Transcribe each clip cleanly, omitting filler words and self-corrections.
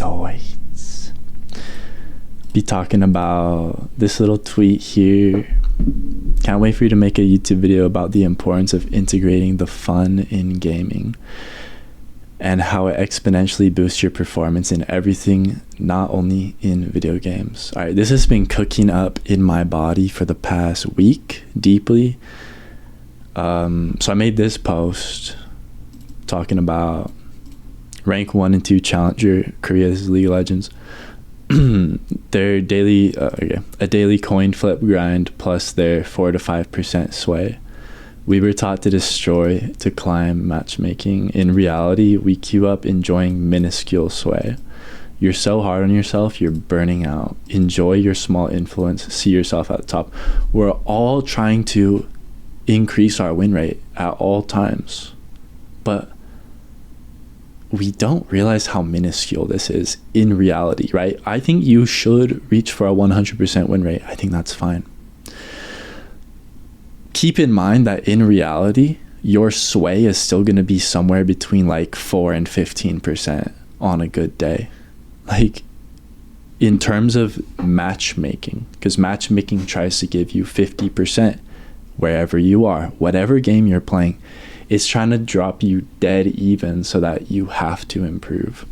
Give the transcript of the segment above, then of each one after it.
Zoids. Be talking about this little tweet here. Can't wait for you to make a YouTube video about the importance of integrating the fun in gaming and how it exponentially boosts your performance in everything, not only in video games. All right, this has been cooking up in my body for the past week deeply. So I made this post talking about rank 1 and 2 challenger Korea's League of Legends. Their daily a daily coin flip grind plus their 4 to 5% sway. We were taught to destroy to climb matchmaking. In reality, we queue up enjoying minuscule sway. You're so hard on yourself, you're burning out. Enjoy your small influence, see yourself at the top. We're all trying to increase our win rate at all times, but we don't realize how minuscule this is in reality, right? I think you should reach for a 100% win rate. I think that's fine. Keep in mind that in reality, your sway is still going to be somewhere between like 4 and 15% on a good day. Like in terms of matchmaking, because matchmaking tries to give you 50% wherever you are, whatever game you're playing. It's trying to drop you dead even so that you have to improve.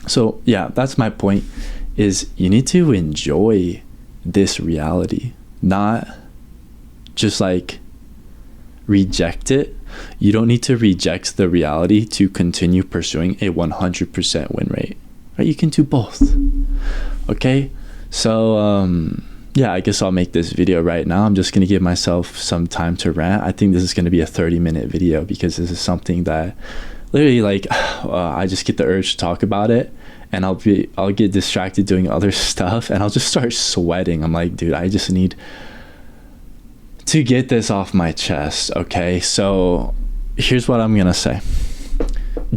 So yeah, that's my point, is you need to enjoy this reality, not just like reject it. You don't need to reject the reality to continue pursuing a 100% win rate, right? You can do both. Okay, so yeah, I guess I'll make this video right now. I'm just going to give myself some time to rant. I think this is going to be a 30-minute video because this is something that literally like I just get the urge to talk about it, and I'll get distracted doing other stuff, and I'll just start sweating. I'm like, dude, I just need to get this off my chest. Okay, so here's what I'm going to say.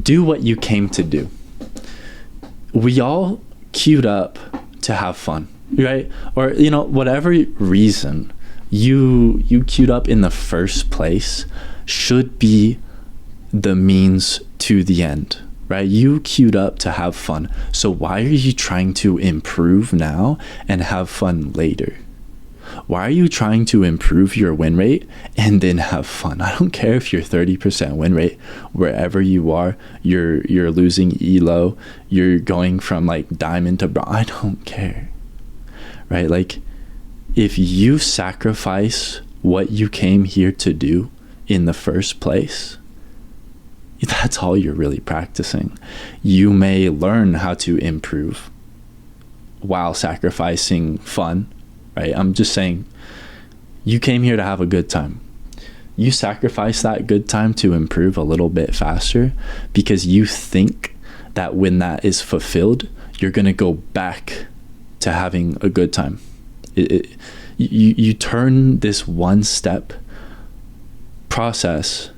Do what you came to do. We all queued up to have fun, right? Or, you know, whatever reason you queued up in the first place should be the means to the end, right? You queued up to have fun. So why are you trying to improve now and have fun later? Why are you trying to improve your win rate and then have fun? I don't care if you're 30% win rate, wherever you are, you're losing elo, you're going from like diamond to bronze. I don't care. Right? Like, if you sacrifice what you came here to do in the first place, that's all you're really practicing. You may learn how to improve while sacrificing fun, right? I'm just saying, you came here to have a good time. You sacrifice that good time to improve a little bit faster because you think that when that is fulfilled, you're going to go back to having a good time. You turn this one step process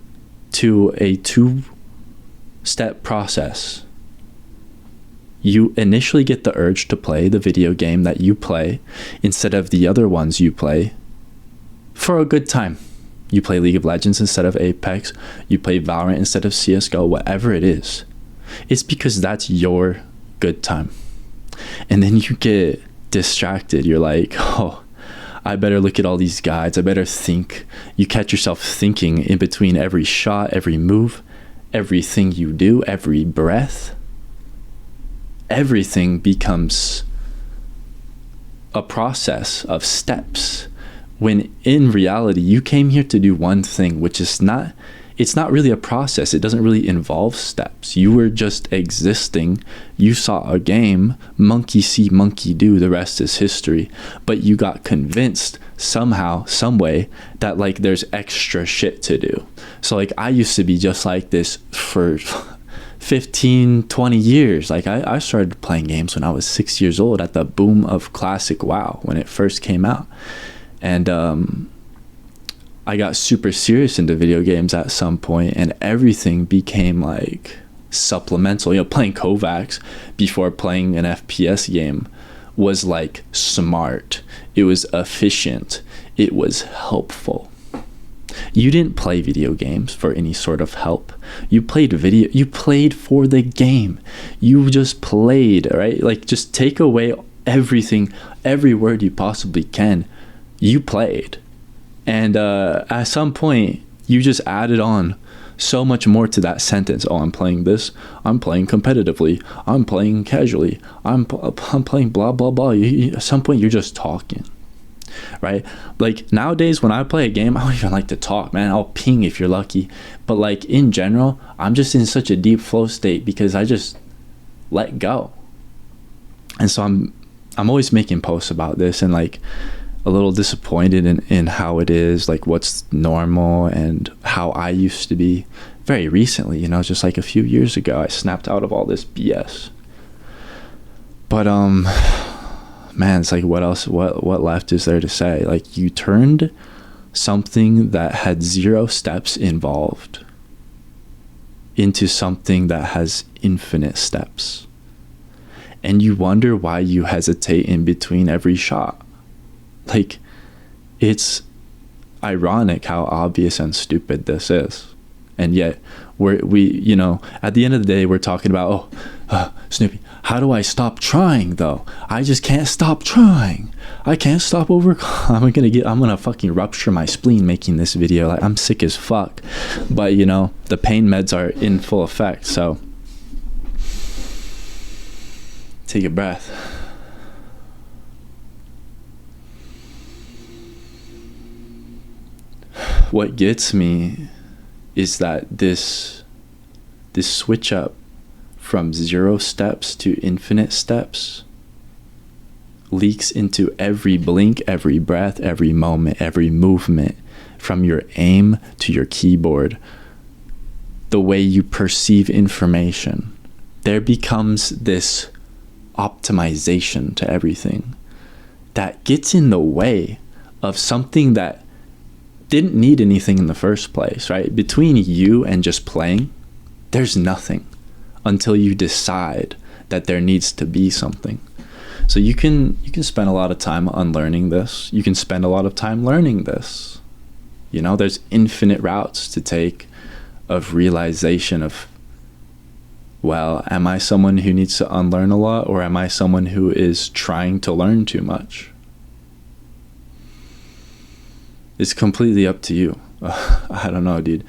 to a 2-step process. You initially get the urge to play the video game that you play instead of the other ones you play for a good time. You play League of Legends instead of Apex, you play Valorant instead of CSGO, whatever it is. It's because that's your good time. And then you get distracted. You're like, oh, I better look at all these guides. I better think. You catch yourself thinking in between every shot, every move, everything you do, every breath. Everything becomes a process of steps, when in reality, you came here to do one thing, which is it's not really a process. It doesn't really involve steps. You were just existing. You saw a game, monkey see, monkey do, the rest is history. But you got convinced somehow, some way, that like there's extra shit to do. So like I used to be just like this for 15, 20 years. Like I started playing games when I was 6 years old at the boom of classic WoW when it first came out. And I got super serious into video games at some point, and everything became like supplemental. You know, playing Kovacs before playing an FPS game was like smart. It was efficient. It was helpful. You didn't play video games for any sort of help. You played for the game. You just played, right? Like, just take away everything, every word you possibly can. You played. And at some point, you just added on so much more to that sentence. Oh, I'm playing this. I'm playing competitively. I'm playing casually. I'm playing blah, blah, blah. At some point, you're just talking. Right? Like, nowadays when I play a game, I don't even like to talk, man. I'll ping if you're lucky. But like, in general, I'm just in such a deep flow state because I just let go. And so I'm always making posts about this, and like a little disappointed in how it is, like what's normal and how I used to be very recently, you know, just like a few years ago. I snapped out of all this BS. But man, it's like, what else, what left is there to say? Like, you turned something that had 0 steps involved into something that has infinite steps. And you wonder why you hesitate in between every shot. Like, it's ironic how obvious and stupid this is. And yet we you know, at the end of the day, we're talking about, Snoopy, how do I stop trying though? I just can't stop trying. I can't stop I'm gonna fucking rupture my spleen making this video. Like, I'm sick as fuck. But you know, the pain meds are in full effect, so take a breath. What gets me is that this switch up from 0 steps to infinite steps leaks into every blink, every breath, every moment, every movement, from your aim to your keyboard, the way you perceive information. There becomes this optimization to everything that gets in the way of something that didn't need anything in the first place, right? Between you and just playing, there's nothing until you decide that there needs to be something. So you can spend a lot of time unlearning this. You can spend a lot of time learning this. You know, there's infinite routes to take of realization of, well, am I someone who needs to unlearn a lot, or am I someone who is trying to learn too much? It's completely up to you. I don't know, dude.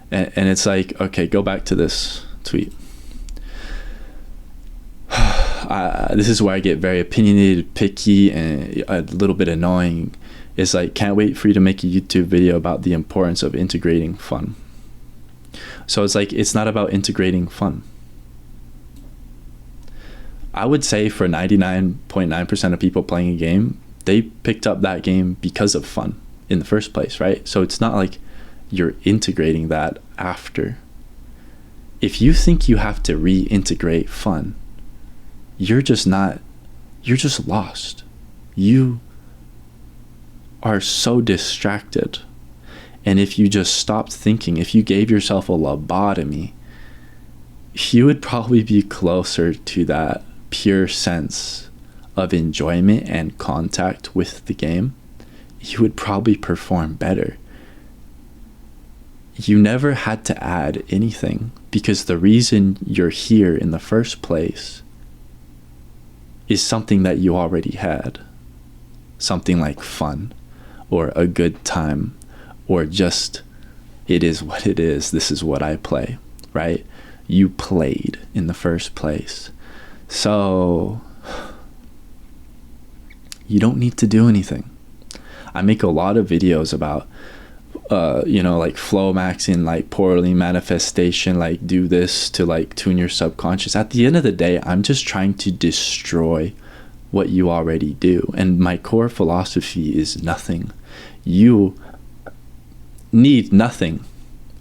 And it's like, okay, go back to this tweet. This is where I get very opinionated, picky, and a little bit annoying. It's like, can't wait for you to make a YouTube video about the importance of integrating fun. So it's like, it's not about integrating fun. I would say for 99.9% of people playing a game, they picked up that game because of fun in the first place, right? So it's not like you're integrating that after. If you think you have to reintegrate fun, you're just lost. You are so distracted. And if you just stopped thinking, if you gave yourself a lobotomy, you would probably be closer to that pure sense of enjoyment and contact with the game. You would probably perform better. You never had to add anything, because the reason you're here in the first place is something that you already had. Something like fun, or a good time, or just, it is what it is. This is what I play, right? You played in the first place. So you don't need to do anything. I make a lot of videos about, you know, like flow maxing, like poorly manifestation, like do this to like tune your subconscious. At the end of the day, I'm just trying to destroy what you already do. And my core philosophy is nothing. You need nothing.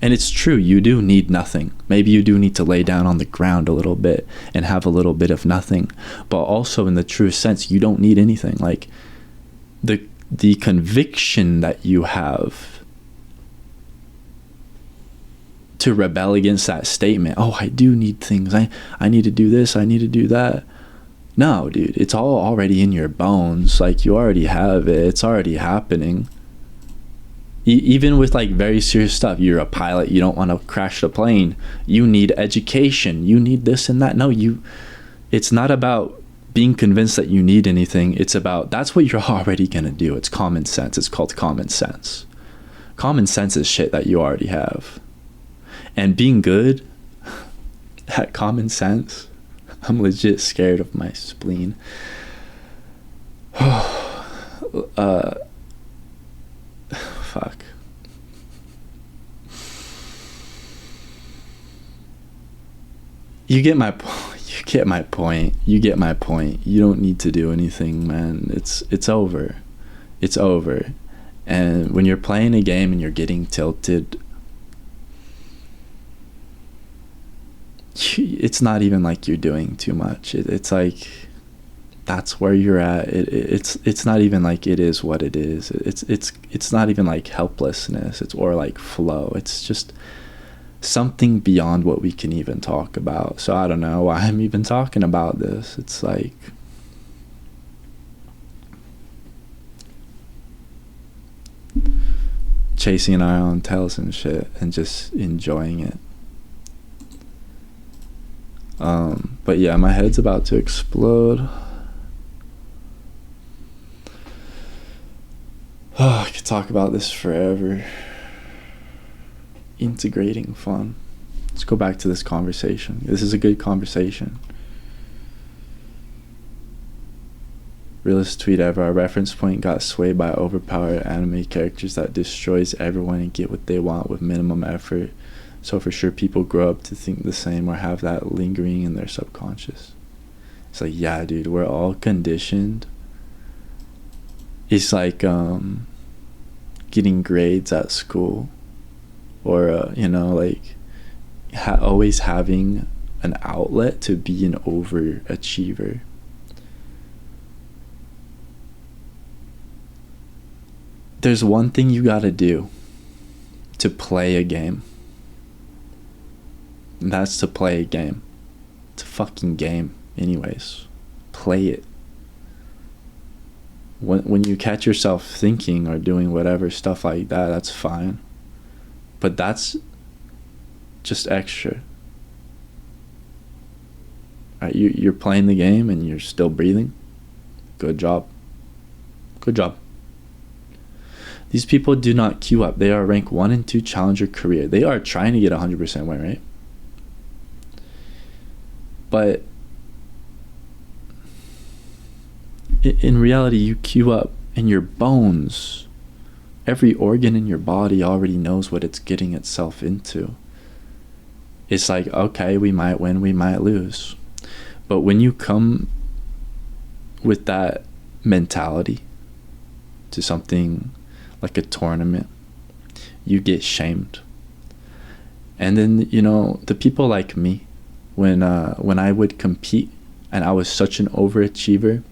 And it's true, you do need nothing. Maybe you do need to lay down on the ground a little bit and have a little bit of nothing. But also, in the true sense, you don't need anything. Like, the conviction that you have to rebel against that statement, oh, I do need things, I need to do this, I need to do that. No, dude, it's all already in your bones. Like, you already have it. It's already happening. Even with like very serious stuff, you're a pilot, you don't want to crash the plane, you need education, you need this and that. No, it's not about being convinced that you need anything. It's about, that's what you're already gonna do. It's common sense. It's called common sense. Common sense is shit that you already have. And being good at common sense, I'm legit scared of my spleen. Fuck. You get my point. You get my point. You don't need to do anything, man. It's over. It's over. And when you're playing a game and you're getting tilted, it's not even like you're doing too much. It's like, that's where you're at. It's not even like it is what it is. It's not even like helplessness. Or like flow. It's just something beyond what we can even talk about. So I don't know why I'm even talking about this. It's like, chasing our own tails and shit and just enjoying it. But yeah, my head's about to explode. Oh, I could talk about this forever. Integrating fun. Let's go back to this conversation. This is a good conversation. Realest tweet ever. Our reference point got swayed by overpowered anime characters that destroys everyone and get what they want with minimum effort. So for sure people grow up to think the same or have that lingering in their subconscious. It's like, yeah, dude, we're all conditioned. It's like getting grades at school, or you know, like always having an outlet to be an overachiever. There's one thing you gotta do to play a game. And that's to play a game. It's a fucking game anyways. Play it. When you catch yourself thinking or doing whatever stuff like that, that's fine. But that's just extra. Right, you're playing the game and you're still breathing. Good job. Good job. These people do not queue up. They are rank 1 and 2 challenger career. They are trying to get 100% win, right? But in reality, you queue up and your bones, every organ in your body already knows what it's getting itself into. It's like, okay, we might win, we might lose. But when you come with that mentality to something like a tournament, you get shamed. And then, you know, the people like me, when I would compete and I was such an overachiever,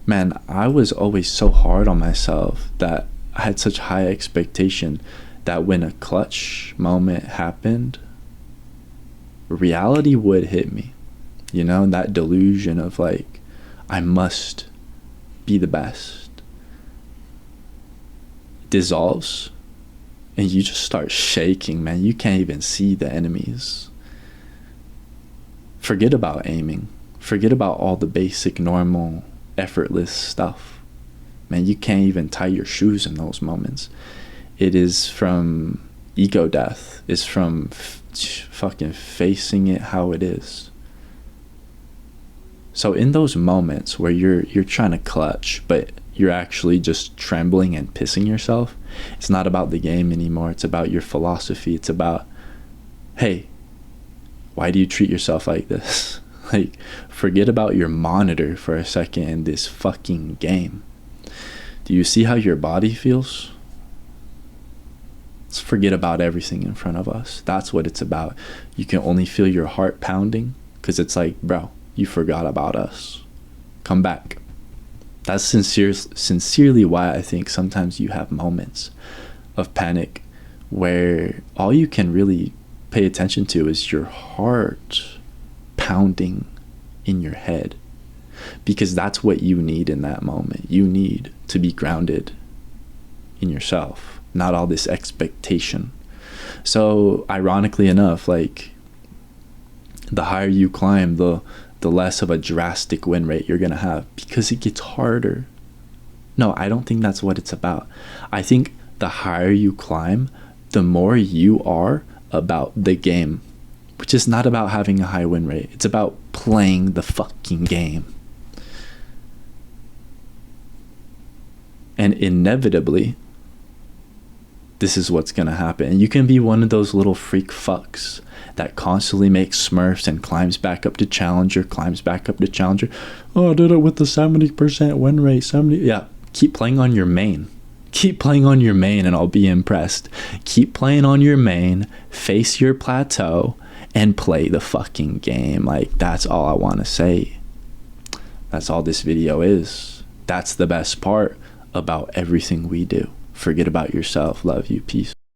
man, I was always so hard on myself that I had such high expectation that when a clutch moment happened, reality would hit me. You know, that delusion of like, I must be the best dissolves. And you just start shaking, man. You can't even see the enemies. Forget about aiming. Forget about all the basic, normal, effortless stuff. Man, you can't even tie your shoes in those moments. It is from ego death. It's from fucking facing it how it is. So in those moments where you're trying to clutch, but you're actually just trembling and pissing yourself, it's not about the game anymore. It's about your philosophy. It's about, hey, why do you treat yourself like this? Like, forget about your monitor for a second in this fucking game. Do you see how your body feels? Let's forget about everything in front of us. That's what it's about. You can only feel your heart pounding because it's like, bro, you forgot about us. Come back. That's sincerely why I think sometimes you have moments of panic where all you can really pay attention to is your heart pounding in your head, because that's what you need in that moment. You need to be grounded. in yourself, not all this expectation. So ironically enough, like, the higher you climb, the less of a drastic win rate you're gonna have, because it gets harder. No, I don't think that's what it's about. I think the higher you climb, the more you are about the game, which is not about having a high win rate. It's about playing the fucking game. And inevitably, this is what's gonna happen. You can be one of those little freak fucks that constantly makes smurfs and climbs back up to challenger, climbs back up to challenger. Oh, I did it with the 70% win rate. 70. Yeah, keep playing on your main. Keep playing on your main and I'll be impressed. Keep playing on your main, face your plateau, and play the fucking game. Like, that's all I want to say. That's all this video is. That's the best part about everything we do. Forget about yourself. Love you. Peace.